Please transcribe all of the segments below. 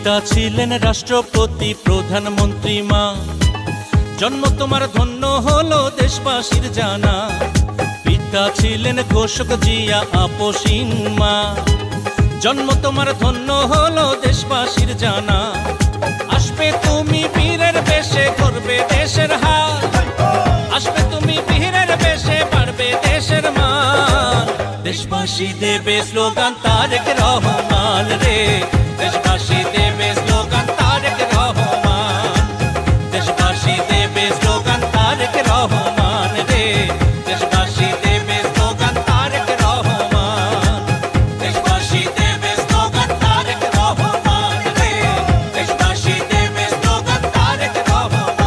পিতা ছিলেন রাষ্ট্রপতি প্রধানমন্ত্রী মা, জন্ম তোমার ধন্য হলো দেশবাসীর জানা। পিতা ছিলেন ঘোষক জিয়া আপসীন মা, জন্ম তোমার ধন্য হলো দেশবাসীর জানা। আসবে তুমি বীরের বেশে করবে দেশের হাল, আসবে তুমি বীরের বেশে পারবে দেশের মান। দেশবাসী দেবে স্লোগান তারেক রহমান রে, দেশবাসী দেবে স্লোগান তারেক রহমান, দেশবাসী দেবে স্লোগান তারেক রহমান রে, দেশবাসী দেবে স্লোগান তারেক রহমান, দেশবাসী দেবে স্লোগান তারেক রহমান রে, দেশবাসী দেবে স্লোগান তারেক রহমান।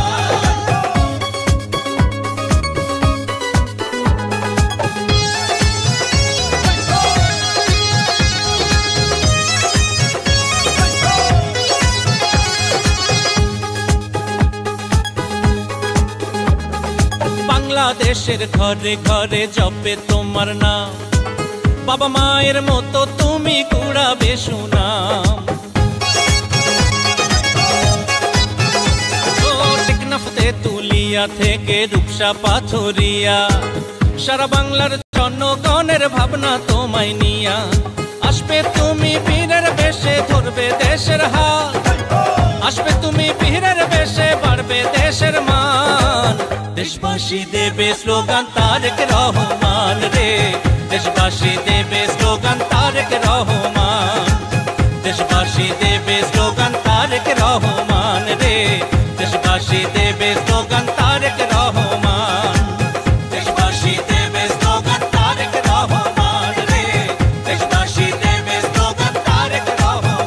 বাংলাদেশের ঘরে ঘরে জপে তোমার নাম, বাবা মায়ের মতো তুমি কুড়াবে সুনাম। টেকনাফতে তুলিয়া থেকে রূপসা পাথরিয়া, সারা বাংলার জনগণের ভাবনা তোমায় নিয়া। আসবে তুমি বীরের বেশে ধরবে দেশের হাল, আসবে তুমি বীরের বেশে বাড়বে দেশের মান। দেশবাসী দেবে স্লোগান তারেক রহমান রে, দেশবাসী দেবে স্লোগান তারেক রহমান, দেশবাসী দেবে স্লোগান তারেক রহমান রে, দেশবাসী দেবে স্লোগান তারেক রহমান, দেশবাসী দেবে স্লোগান তারেক রহমান রে, দেশবাসী দেবে স্লোগান তারেক রহমান।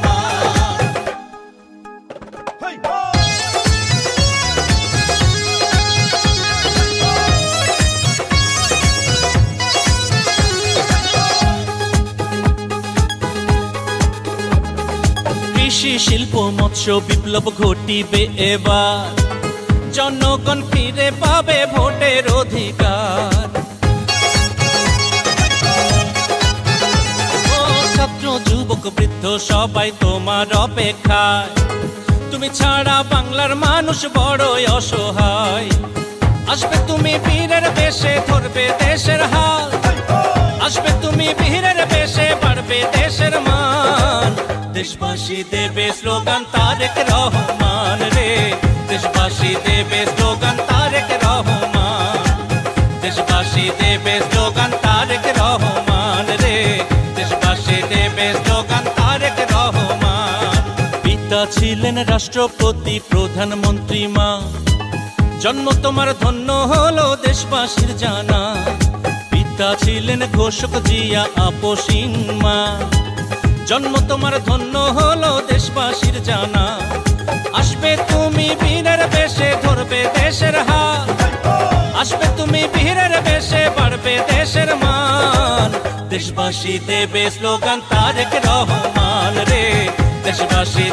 কৃষি শিল্প মৎস্য বিপ্লব ঘটিবে এবার, জনগণ ফিরে পাবে ভোটের অধিকার। ছাত্র যুবক বৃদ্ধ সবাই তোমার অপেক্ষায়, তুমি ছাড়া বাংলার মানুষ বড়ই অসহায়। আসবে তুমি বীরের বেশে ধরবে দেশের হাল, আসবে তুমি বীরের বেশে বাড়বে দেশের মান। দেশবাসী দেবে স্লোগান তারেক রহমান রে, দেশবাসী দেবে স্লোগান তারেক রহমান, দেশবাসী দেবে স্লোগান তারেক রহমান রে, দেশবাসী দেবে স্লোগান তারেক রহমান। পিতা ছিলেন রাষ্ট্রপতি প্রধানমন্ত্রী মা, জন্ম তোমার ধন্য হলো দেশবাসীর জানা। পিতা ছিলেন ঘোষক জিয়া আপসীন মা, জন্ম তোমার ধন্য হলো দেশবাসীর জানা। আসবে তুমি বীরের বেশে ধরবে দেশের হাল, আসবে তুমি বীরের বেশে বাড়বে দেশের মান। দেশবাসী দেবে স্লোগান তারেক রহমান রে, দেশবাসী